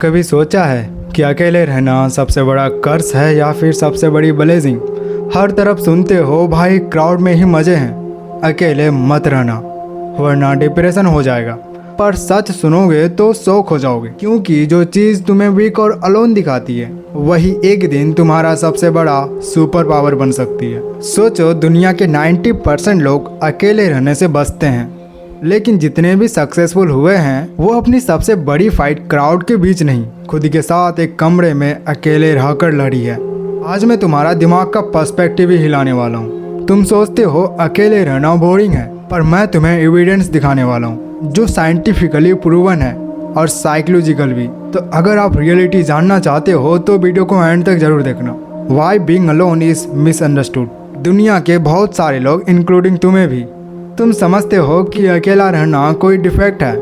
कभी सोचा है कि अकेले रहना सबसे बड़ा कर्स है या फिर सबसे बड़ी ब्लेसिंग? हर तरफ सुनते हो भाई क्राउड में ही मज़े हैं, अकेले मत रहना वरना डिप्रेशन हो जाएगा। पर सच सुनोगे तो शौक हो जाओगे, क्योंकि जो चीज़ तुम्हें वीक और अलोन दिखाती है वही एक दिन तुम्हारा सबसे बड़ा सुपर पावर बन सकती है। सोचो, दुनिया के 90% लोग अकेले रहने से बचते हैं, लेकिन जितने भी सक्सेसफुल हुए हैं वो अपनी सबसे बड़ी फाइट क्राउड के बीच नहीं, खुद के साथ एक कमरे में अकेले रहकर लड़ी है। आज मैं तुम्हारा दिमाग का पर्सपेक्टिव ही हिलाने वाला हूँ। तुम सोचते हो अकेले रहना बोरिंग है, पर मैं तुम्हें एविडेंस दिखाने वाला हूँ जो साइंटिफिकली प्रूवन है और साइकोलॉजिकल भी। तो अगर आप रियलिटी जानना चाहते हो तो वीडियो को एंड तक जरूर देखना। Why being alone is misunderstood. दुनिया के बहुत सारे लोग इंक्लूडिंग तुम्हें भी, तुम समझते हो कि अकेला रहना कोई डिफेक्ट है,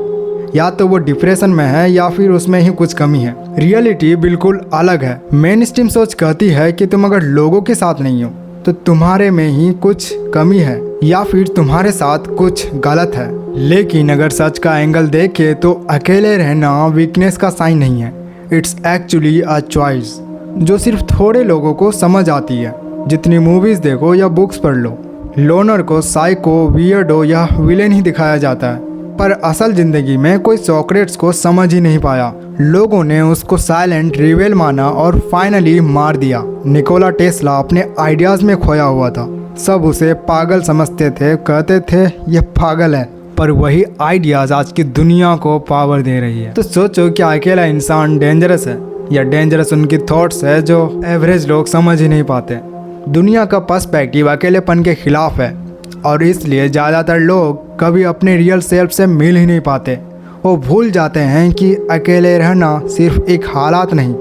या तो वो डिप्रेशन में है या फिर उसमें ही कुछ कमी है। रियलिटी बिल्कुल अलग है। मेन स्ट्रीम सोच कहती है कि तुम अगर लोगों के साथ नहीं हो तो तुम्हारे में ही कुछ कमी है या फिर तुम्हारे साथ कुछ गलत है। लेकिन अगर सच का एंगल देखे तो अकेले रहना वीकनेस का साइन नहीं है, इट्स एक्चुअली अ चॉइस जो सिर्फ थोड़े लोगों को समझ आती है। जितनी मूवीज देखो या बुक्स पढ़ लो, लोनर को साइको, वियर्डो या विलेन ही दिखाया जाता है, पर असल जिंदगी में कोई सोक्रेट्स को समझ ही नहीं पाया। लोगों ने उसको साइलेंट रिवेल माना और फाइनली मार दिया। निकोला टेस्ला अपने आइडियाज में खोया हुआ था, सब उसे पागल समझते थे, कहते थे ये पागल है, पर वही आइडियाज आज की दुनिया को पावर दे रही है। तो सोचो, क्या अकेला इंसान डेंजरस है या डेंजरस उनकी थॉट्स है जो एवरेज लोग समझ ही नहीं पाते। दुनिया का पर्सपेक्टिव अकेलेपन के खिलाफ है और इसलिए ज़्यादातर लोग कभी अपने रियल सेल्फ से मिल ही नहीं पाते। वो भूल जाते हैं कि अकेले रहना सिर्फ एक हालात नहीं,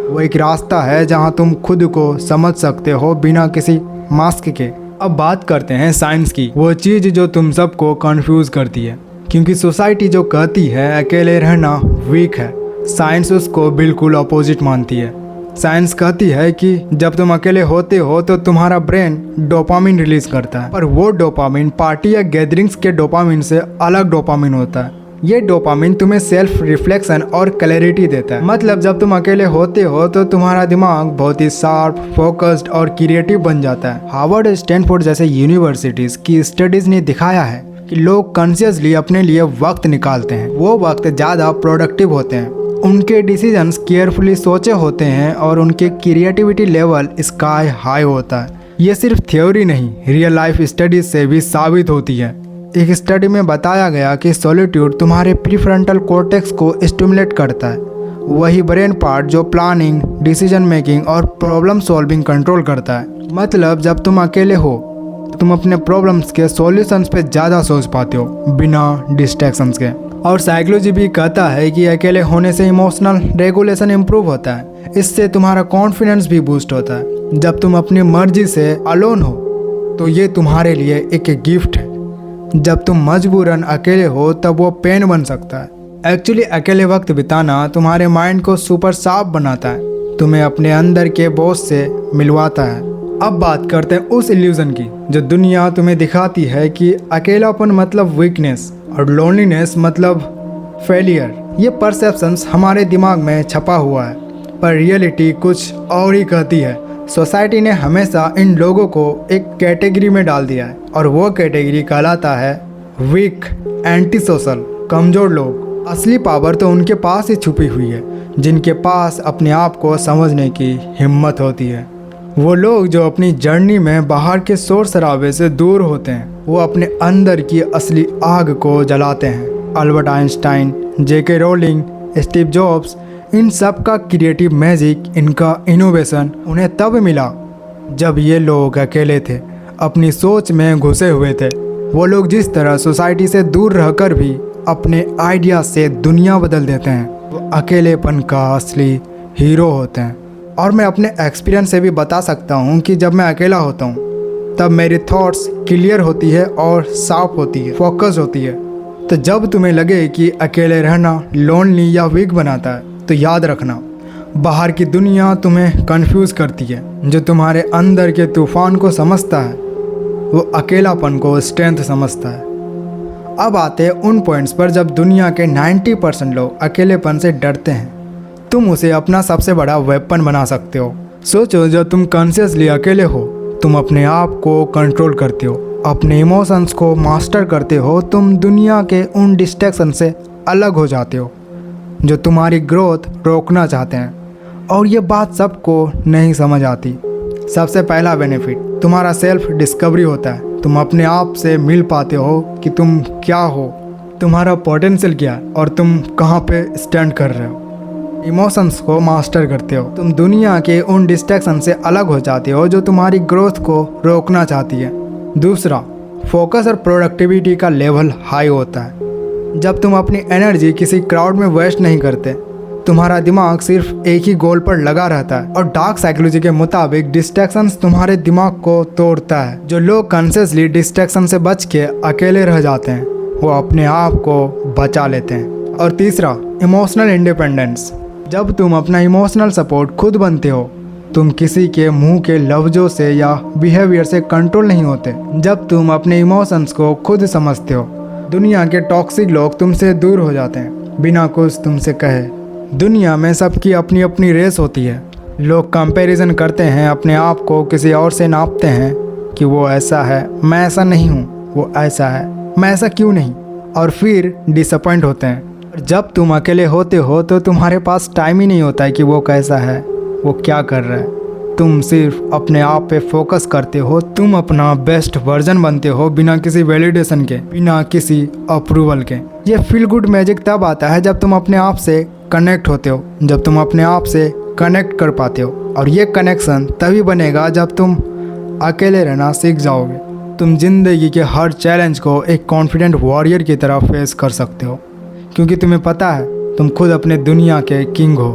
वो एक रास्ता है जहां तुम खुद को समझ सकते हो बिना किसी मास्क के। अब बात करते हैं साइंस की, वो चीज़ जो तुम सबको कंफ्यूज करती है, क्योंकि सोसाइटी जो कहती है अकेले रहना वीक है, साइंस उसको बिल्कुल अपोजिट मानती है। साइंस कहती है कि जब तुम अकेले होते हो तो तुम्हारा ब्रेन डोपामिन रिलीज करता है, पर वो डोपामिन पार्टी या गैदरिंग्स के डोपामिन से अलग डोपामिन होता है। ये डोपामिन तुम्हें सेल्फ रिफ्लेक्शन और क्लैरिटी देता है। मतलब जब तुम अकेले होते हो तो तुम्हारा दिमाग बहुत ही शार्प, फोकस्ड और क्रिएटिव बन जाता है। हार्वर्ड, स्टैनफोर्ड जैसे यूनिवर्सिटीज की स्टडीज ने दिखाया है कि लोग कॉन्शियसली अपने लिए वक्त निकालते हैं, वो वक्त ज़्यादा प्रोडक्टिव होते हैं, उनके डिसीजंस केयरफुली सोचे होते हैं और उनके क्रिएटिविटी लेवल स्काई हाई होता है। ये सिर्फ थ्योरी नहीं, रियल लाइफ स्टडीज से भी साबित होती है। एक स्टडी में बताया गया कि सॉलिट्यूड तुम्हारे प्रीफ्रंटल कॉर्टेक्स को स्टिमुलेट करता है, वही ब्रेन पार्ट जो प्लानिंग, डिसीजन मेकिंग और प्रॉब्लम सॉल्विंग कंट्रोल करता है। मतलब जब तुम अकेले हो तो तुम अपने प्रॉब्लम्स के सॉल्यूशंस पे ज़्यादा सोच पाते हो बिना डिस्ट्रैक्शंस के। और साइकोलॉजी भी कहता है कि अकेले होने से इमोशनल रेगुलेशन इम्प्रूव होता है, इससे तुम्हारा कॉन्फिडेंस भी बूस्ट होता है। जब तुम अपनी मर्जी से अलोन हो तो ये तुम्हारे लिए एक गिफ्ट है, जब तुम मजबूरन अकेले हो तब वो पेन बन सकता है। एक्चुअली अकेले वक्त बिताना तुम्हारे माइंड को सुपर शार्प बनाता है, तुम्हें अपने अंदर के बॉस से मिलवाता है। अब बात करते हैं उस इल्यूजन की जो दुनिया तुम्हें दिखाती है कि अकेलापन मतलब वीकनेस और लोनलीनेस मतलब फेलियर। ये परसेप्शंस हमारे दिमाग में छपा हुआ है, पर रियलिटी कुछ और ही कहती है। सोसाइटी ने हमेशा इन लोगों को एक कैटेगरी में डाल दिया है और वो कैटेगरी कहलाता है वीक, एंटी सोशल, कमज़ोर लोग। असली पावर तो उनके पास ही छुपी हुई है जिनके पास अपने आप को समझने की हिम्मत होती है। वो लोग जो अपनी जर्नी में बाहर के शोर शराबे से दूर होते हैं, वो अपने अंदर की असली आग को जलाते हैं। अल्बर्ट आइंस्टाइन, जेके रोलिंग, स्टीव जॉब्स, इन सब का क्रिएटिव मैजिक, इनका इनोवेशन उन्हें तब मिला जब ये लोग अकेले थे, अपनी सोच में घुसे हुए थे। वो लोग जिस तरह सोसाइटी से दूर रहकर भी अपने आइडिया से दुनिया बदल देते हैं, वो अकेलेपन का असली हीरो होते हैं। और मैं अपने एक्सपीरियंस से भी बता सकता हूँ कि जब मैं अकेला होता हूँ तब मेरी थॉट्स क्लियर होती है और शार्प होती है, फोकस होती है। तो जब तुम्हें लगे कि अकेले रहना लोनली या वीक बनाता है तो याद रखना, बाहर की दुनिया तुम्हें कंफ्यूज करती है, जो तुम्हारे अंदर के तूफान को समझता है वो अकेलापन को स्ट्रेंथ समझता है। अब आते हैं उन पॉइंट्स पर जब दुनिया के 90% लोग अकेलेपन से डरते हैं। तुम उसे अपना सबसे बड़ा वेपन बना सकते हो। सोचो, जब तुम कॉन्शियसली अकेले हो, तुम अपने आप को कंट्रोल करते हो, अपने इमोशंस को मास्टर करते हो, तुम दुनिया के उन डिस्ट्रैक्शन से अलग हो जाते हो जो तुम्हारी ग्रोथ रोकना चाहते हैं। और ये बात सबको नहीं समझ आती। सबसे पहला बेनिफिट तुम्हारा सेल्फ डिस्कवरी होता है। तुम अपने आप से मिल पाते हो कि तुम क्या हो, तुम्हारा पोटेंशियल क्या है और तुम कहाँ पे स्टैंड कर रहे हो। इमोशंस को मास्टर करते हो, तुम दुनिया के उन डिस्ट्रैक्शन से अलग हो जाते हो जो तुम्हारी ग्रोथ को रोकना चाहती है। दूसरा, फोकस और प्रोडक्टिविटी का लेवल हाई होता है। जब तुम अपनी एनर्जी किसी क्राउड में वेस्ट नहीं करते, तुम्हारा दिमाग सिर्फ एक ही गोल पर लगा रहता है। और डार्क साइकोलॉजी के मुताबिक डिस्ट्रैक्शंस तुम्हारे दिमाग को तोड़ता है। जो लोग कॉन्शियसली डिस्ट्रैक्शन से बच के अकेले रह जाते हैं, वो अपने आप को बचा लेते हैं। और तीसरा, इमोशनल इंडिपेंडेंस। जब तुम अपना इमोशनल सपोर्ट खुद बनते हो, तुम किसी के मुंह के लफ्ज़ों से या बिहेवियर से कंट्रोल नहीं होते। जब तुम अपने इमोशंस को खुद समझते हो, दुनिया के टॉक्सिक लोग तुमसे दूर हो जाते हैं बिना कुछ तुमसे कहे। दुनिया में सबकी अपनी अपनी रेस होती है। लोग कंपैरिजन करते हैं, अपने आप को किसी और से नापते हैं कि वो ऐसा है, मैं ऐसा नहीं हूँ, वो ऐसा है, मैं ऐसा क्यों नहीं, और फिर डिसअपॉइंट होते हैं। जब तुम अकेले होते हो तो तुम्हारे पास टाइम ही नहीं होता है कि वो कैसा है, वो क्या कर रहा है। तुम सिर्फ अपने आप पे फोकस करते हो। तुम अपना बेस्ट वर्जन बनते हो बिना किसी वैलिडेशन के, बिना किसी अप्रूवल के। ये फील गुड मैजिक तब आता है जब तुम अपने आप से कनेक्ट होते हो, जब तुम अपने आप से कनेक्ट कर पाते हो। और ये कनेक्शन तभी बनेगा जब तुम अकेले रहना सीख जाओगे। तुम जिंदगी के हर चैलेंज को एक कॉन्फिडेंट वॉरियर की तरह फेस कर सकते हो, क्योंकि तुम्हें पता है तुम खुद अपने दुनिया के किंग हो।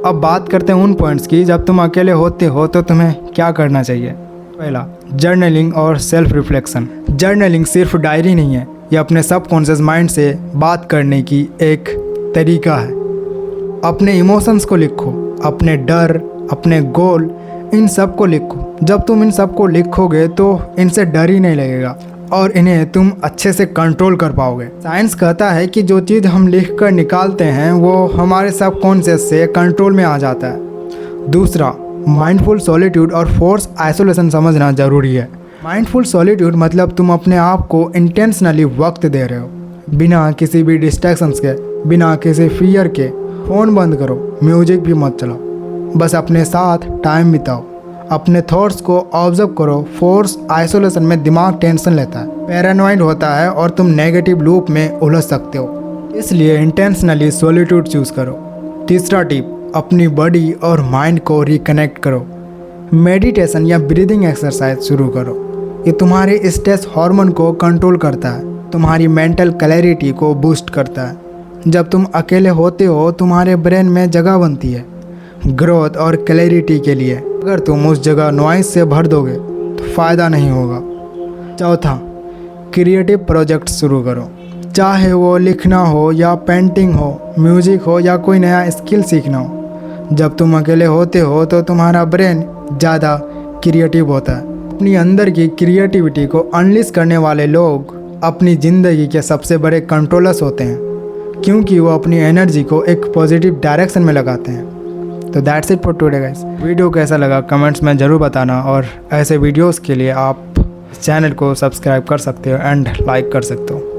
अब बात करते हैं उन पॉइंट्स की जब तुम अकेले होते हो तो तुम्हें क्या करना चाहिए। पहला, जर्नलिंग और सेल्फ रिफ्लेक्शन। जर्नलिंग सिर्फ डायरी नहीं है, यह अपने सबकॉन्शियस माइंड से बात करने की एक तरीका है। अपने इमोशंस को लिखो, अपने डर, अपने गोल, इन सब को लिखो। जब तुम इन सब को लिखोगे तो इनसे डर ही नहीं लगेगा और इन्हें तुम अच्छे से कंट्रोल कर पाओगे। साइंस कहता है कि जो चीज़ हम लिख कर निकालते हैं वो हमारे सबकॉन्शियस से कंट्रोल में आ जाता है। दूसरा, माइंडफुल सॉलिट्यूड और फोर्स आइसोलेशन समझना ज़रूरी है। माइंडफुल सॉलिट्यूड मतलब तुम अपने आप को इंटेंशनली वक्त दे रहे हो, बिना किसी भी डिस्ट्रैक्शंस के, बिना किसी फियर के। फ़ोन बंद करो, म्यूजिक भी मत चलाओ, बस अपने साथ टाइम बिताओ, अपने थॉट्स को ऑब्जर्व करो। फोर्स आइसोलेशन में दिमाग टेंशन लेता है, पैरानॉइड होता है और तुम नेगेटिव लूप में उलझ सकते हो। इसलिए इंटेंशनली सॉलिट्यूड चूज़ करो। तीसरा टिप, अपनी बॉडी और माइंड को रिकनेक्ट करो। मेडिटेशन या ब्रीदिंग एक्सरसाइज शुरू करो। ये तुम्हारे स्ट्रेस हार्मोन को कंट्रोल करता है, तुम्हारी मेंटल क्लैरिटी को बूस्ट करता है। जब तुम अकेले होते हो, तुम्हारे ब्रेन में जगह बनती है ग्रोथ और क्लैरिटी के लिए। अगर तुम उस जगह नॉइस से भर दोगे तो फ़ायदा नहीं होगा। चौथा, क्रिएटिव प्रोजेक्ट शुरू करो। चाहे वो लिखना हो या पेंटिंग हो, म्यूज़िक हो या कोई नया स्किल सीखना हो। जब तुम अकेले होते हो तो तुम्हारा ब्रेन ज़्यादा क्रिएटिव होता है। अपनी अंदर की क्रिएटिविटी को अनलिश करने वाले लोग अपनी ज़िंदगी के सबसे बड़े कंट्रोलर्स होते हैं, क्योंकि वो अपनी एनर्जी को एक पॉजिटिव डायरेक्शन में लगाते हैं। तो that's it for today guys. Video कैसा लगा कमेंट्स में ज़रूर बताना, और ऐसे वीडियोस के लिए आप चैनल को सब्सक्राइब कर सकते हो एंड लाइक कर सकते हो।